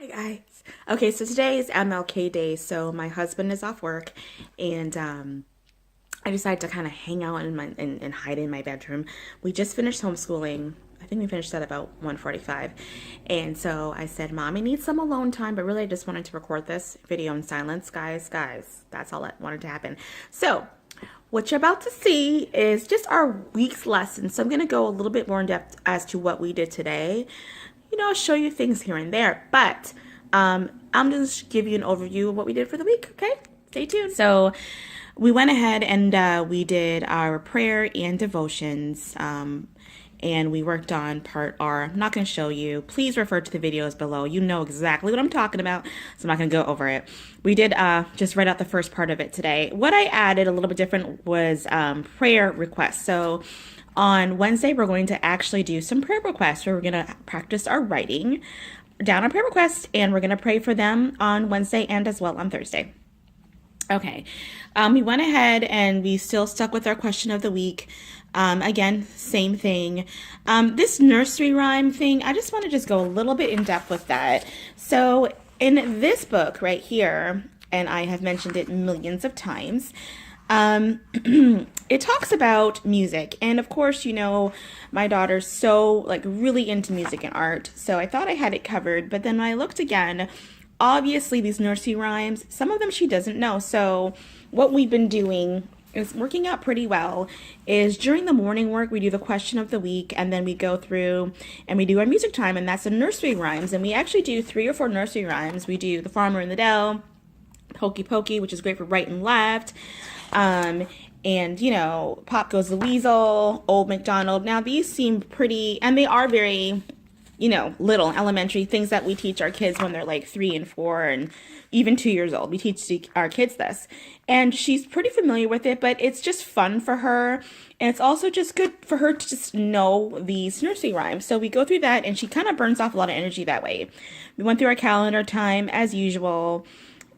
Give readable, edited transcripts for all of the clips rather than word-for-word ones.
Guys. Okay, so today is MLK Day, so my husband is off work, and I decided to kind of hang out and hide in my bedroom. We just finished homeschooling. I think we finished at about 1:45, and so I said, "Mom, I need some alone time," but really I just wanted to record this video in silence, guys. That's all that wanted to happen. So what you're about to see is just our week's lesson. So I'm going to go a little bit more in depth as to what we did today. Show you things here and there, but I'm just give you an overview of what we did for the week. Okay, stay tuned. So we went ahead and we did our prayer and devotions, and we worked on part R. I'm not going to show you. Please refer to the videos below. You know exactly what I'm talking about, so I'm not going to go over it. We did just write out the first part of it today. What I added a little bit different was prayer requests. So on Wednesday, we're going to actually do some prayer requests where we're going to practice our writing down our prayer requests, and we're going to pray for them on Wednesday and as well on Thursday. Okay, we went ahead and we still stuck with our question of the week. Again, same thing. This nursery rhyme thing, I just want to just go a little bit in depth with that. So in this book right here, and I have mentioned it millions of times, it talks about music, and of course, my daughter's so really into music and art, so I thought I had it covered, but then when I looked again, obviously these nursery rhymes, some of them she doesn't know. So what we've been doing is working out pretty well is during the morning work, we do the question of the week, and then we go through and we do our music time, and that's the nursery rhymes, and we actually do 3 or 4 nursery rhymes. We do The Farmer in the Dell, Hokey Pokey, which is great for right and left, and Pop Goes the Weasel, Old MacDonald. Now these seem pretty, and they are very little elementary things that we teach our kids when they're like 3 and 4 and even 2 years old. We teach our kids this, and she's pretty familiar with it, but it's just fun for her, and it's also just good for her to just know these nursery rhymes. So we go through that, and she kind of burns off a lot of energy that way. We went through our calendar time as usual,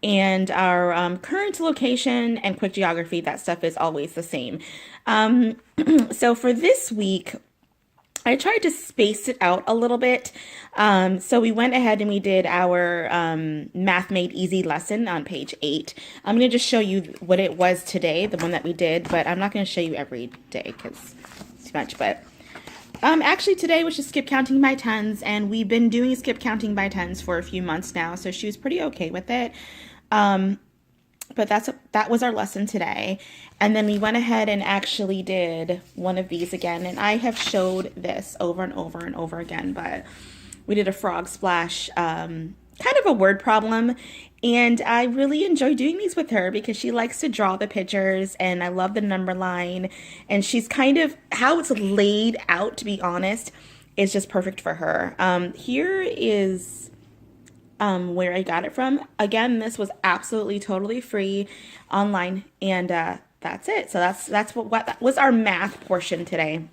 and our current location and quick geography. That stuff is always the same. So for this week, I tried to space it out a little bit. So we went ahead and we did our Math Made Easy lesson on page 8. I'm going to just show you what it was today, the one that we did, but I'm not going to show you every day because it's too much. But actually today was just skip counting by tens, and we've been doing skip counting by tens for a few months now, so she was pretty okay with it. But that was our lesson today. And then we went ahead and actually did one of these again. And I have showed this over and over and over again, but we did a frog splash, kind of a word problem. And I really enjoy doing these with her because she likes to draw the pictures, and I love the number line. And she's kind of, how it's laid out, to be honest, is just perfect for her. Here is where I got it from. Again, this was absolutely totally free online, and that's it. So that's what that was our math portion today.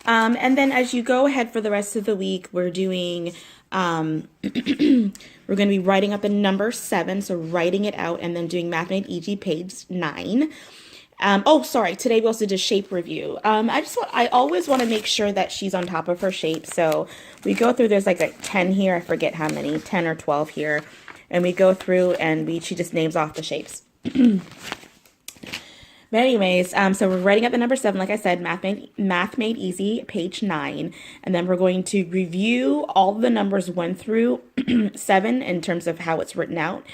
And then as you go ahead for the rest of the week, we're doing we're going to be writing up the number 7, so writing it out, and then doing Math Made Easy page 9. Oh, sorry. Today we also did shape review. I always want to make sure that she's on top of her shape. So we go through, there's like 10 here. I forget how many, 10 or 12 here. And we go through and she just names off the shapes. But anyways, so we're writing up the number 7, like I said, Math Made Easy, page 9. And then we're going to review all the numbers 1 through 7 in terms of how it's written out.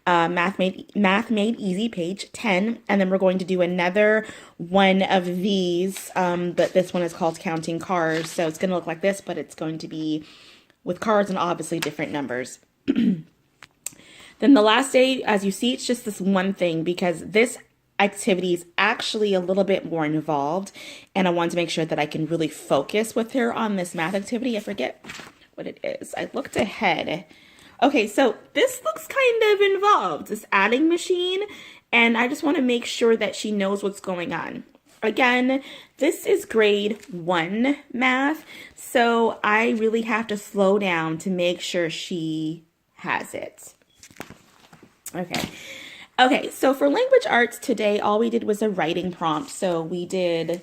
Math Made Easy, page 10. And then we're going to do another one of these, but this one is called Counting Cars. So it's going to look like this, but it's going to be with cards and obviously different numbers. Then the last day, as you see, it's just this one thing because this activity is actually a little bit more involved, and I want to make sure that I can really focus with her on this math activity. I forget what it is. I looked ahead. Okay, so this looks kind of involved, this adding machine, and I just want to make sure that she knows what's going on. Again, this is grade 1 math, so I really have to slow down to make sure she has it. Okay, so for language arts today, all we did was a writing prompt. So we did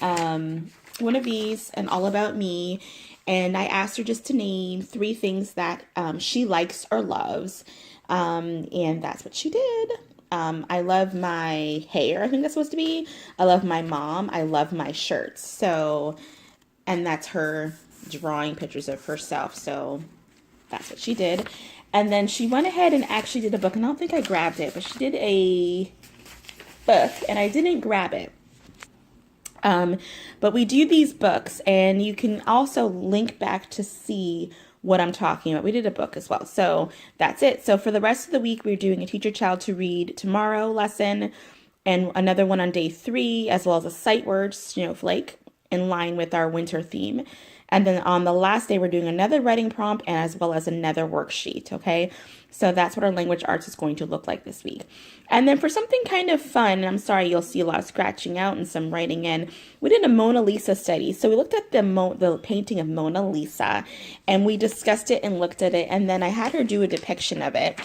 one of these, and All About Me, And I asked her just to name three things that she likes or loves. And that's what she did. I love my hair, I think that's supposed to be. I love my mom. I love my shirts. So, and that's her drawing pictures of herself. So that's what she did. And then she went ahead and actually did a book. And I don't think I grabbed it, but she did a book and I didn't grab it. But we do these books, and you can also link back to see what I'm talking about. We did a book as well. So that's it. So for the rest of the week, we're doing a Teach Your Child to Read Tomorrow lesson and another one on day 3, as well as a sight word, snowflake, in line with our winter theme. And then on the last day, we're doing another writing prompt and as well as another worksheet, okay? So that's what our language arts is going to look like this week. And then for something kind of fun, and I'm sorry, you'll see a lot of scratching out and some writing in, we did a Mona Lisa study. So we looked at the painting of Mona Lisa, and we discussed it and looked at it, and then I had her do a depiction of it.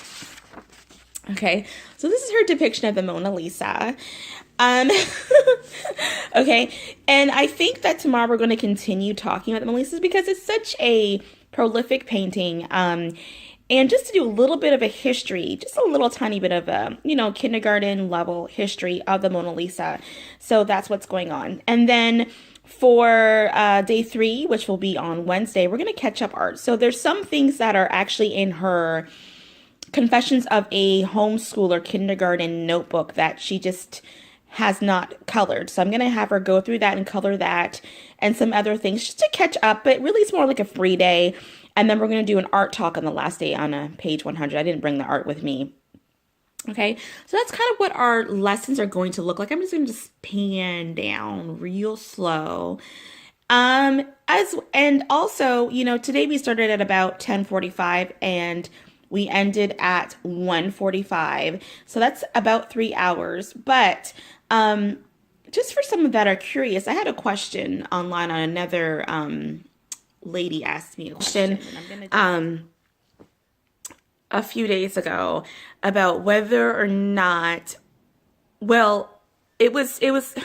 Okay, so this is her depiction of the Mona Lisa. Okay, and I think that tomorrow we're going to continue talking about the Mona Lisa because it's such a prolific painting. And just to do a little bit of a history, just a little tiny bit of a, kindergarten level history of the Mona Lisa. So that's what's going on. And then for day 3, which will be on Wednesday, we're going to catch up art. So there's some things that are actually in her Confessions of a Homeschooler kindergarten notebook that she just has not colored. So I'm going to have her go through that and color that and some other things just to catch up. But really it's more like a free day. And then we're going to do an art talk on the last day on page 100. I didn't bring the art with me. Okay, so that's kind of what our lessons are going to look like. I'm just going to pan down real slow. And also, today we started at about 10:45 and we ended at 1:45. So that's about 3 hours. But just for some that are curious, I had a question online on another lady asked me a question a few days ago about whether or not, it was,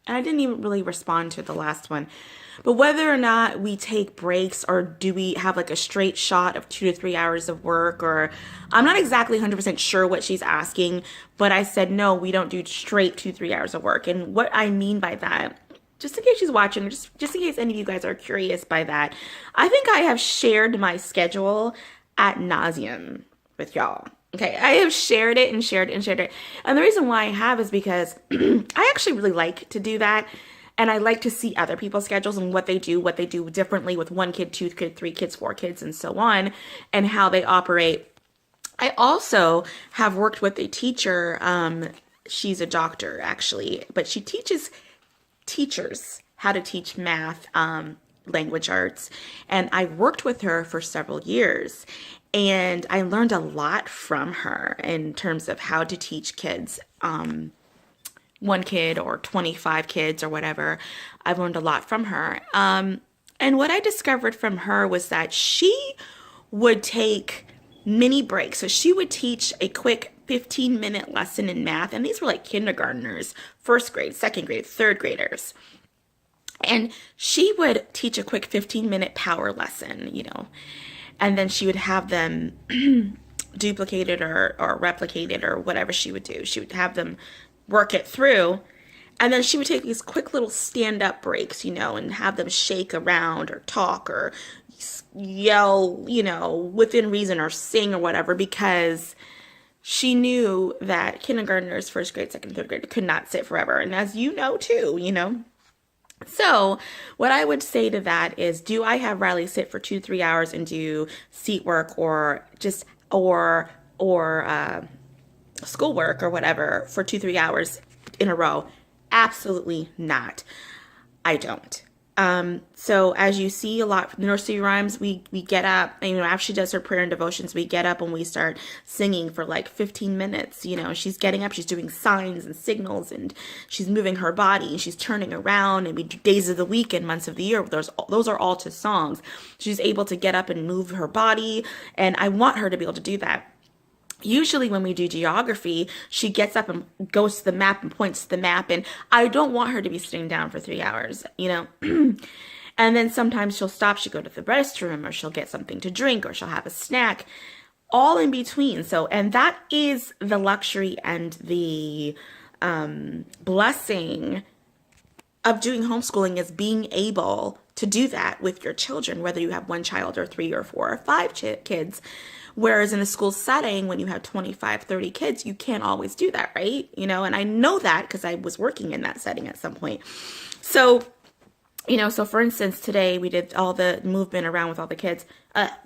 I didn't even really respond to the last one, but whether or not we take breaks or do we have like a straight shot of 2 to 3 hours of work, or I'm not exactly 100% sure what she's asking, but I said, no, we don't do straight 2 to 3 hours of work. And what I mean by that, just in case she's watching, just in case any of you guys are curious by that, I think I have shared my schedule ad nauseum with y'all. Okay, I have shared it and shared it and shared it. And the reason why I have is because I actually really like to do that. And I like to see other people's schedules and what they do differently with 1 kid, 2 kids, 3 kids, 4 kids, and so on, and how they operate. I also have worked with a teacher. She's a doctor, actually, but she teaches teachers how to teach math, language arts. And I worked with her for several years. And I learned a lot from her in terms of how to teach kids, 1 kid or 25 kids or whatever. I've learned a lot from her. And what I discovered from her was that she would take mini breaks. So she would teach a quick 15-minute lesson in math. And these were like kindergartners, 1st grade, 2nd grade, 3rd graders. And she would teach a quick 15-minute power lesson, and then she would have them duplicated or replicated or whatever she would do. She would have them work it through, and then she would take these quick little stand-up breaks, and have them shake around or talk or yell, within reason, or sing or whatever, because she knew that kindergartners, 1st grade, 2nd, 3rd grade could not sit forever. And as you know too, So what I would say to that is, do I have Riley sit for 2 to 3 hours and do seat work or just, or schoolwork or whatever for 2 to 3 hours in a row? Absolutely not. I don't. So as you see a lot from the nursery rhymes, we get up, and, after she does her prayer and devotions, we get up and we start singing for like 15 minutes. She's getting up, she's doing signs and signals, and she's moving her body, and she's turning around, and we do days of the week and months of the year. Those are all to songs. She's able to get up and move her body, and I want her to be able to do that. Usually when we do geography, she gets up and goes to the map and points to the map, and I don't want her to be sitting down for 3 hours, And then sometimes she'll stop, she'll go to the restroom, or she'll get something to drink, or she'll have a snack, all in between. So, and that is the luxury and the blessing of doing homeschooling, is being able to do that with your children, whether you have one child or 3 or 4 or 5 kids. Whereas in a school setting, when you have 25, 30 kids, you can't always do that, right? You know, and I know that because I was working in that setting at some point. So, you know, so for instance, today we did all the movement around with all the kids,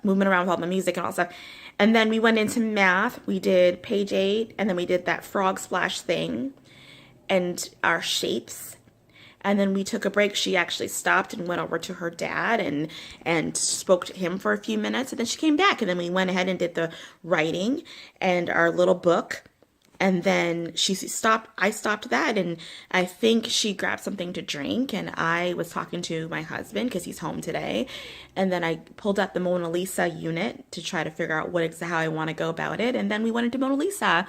movement around with all the music and all stuff. And then we went into math. We did page 8, and then we did that frog splash thing and our shapes. And then we took a break. She actually stopped and went over to her dad and spoke to him for a few minutes. And then she came back. And then we went ahead and did the writing and our little book. And then she stopped. I stopped that. And I think she grabbed something to drink. And I was talking to my husband because he's home today. And then I pulled out the Mona Lisa unit to try to figure out how I want to go about it. And then we went into Mona Lisa.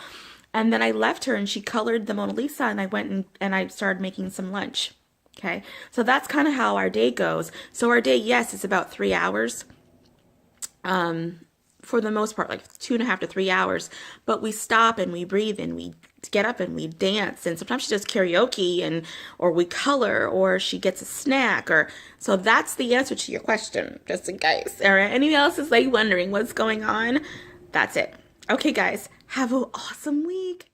And then I left her and she colored the Mona Lisa. And I went and I started making some lunch. Okay, so that's kind of how our day goes. So our day, yes, it's about 3 hours. For the most part, like 2.5 to 3 hours. But we stop and we breathe and we get up and we dance. And sometimes she does karaoke or we color, or she gets a snack. So that's the answer to your question, just in case. All right, anyone else is like wondering what's going on? That's it. Okay, guys, have an awesome week.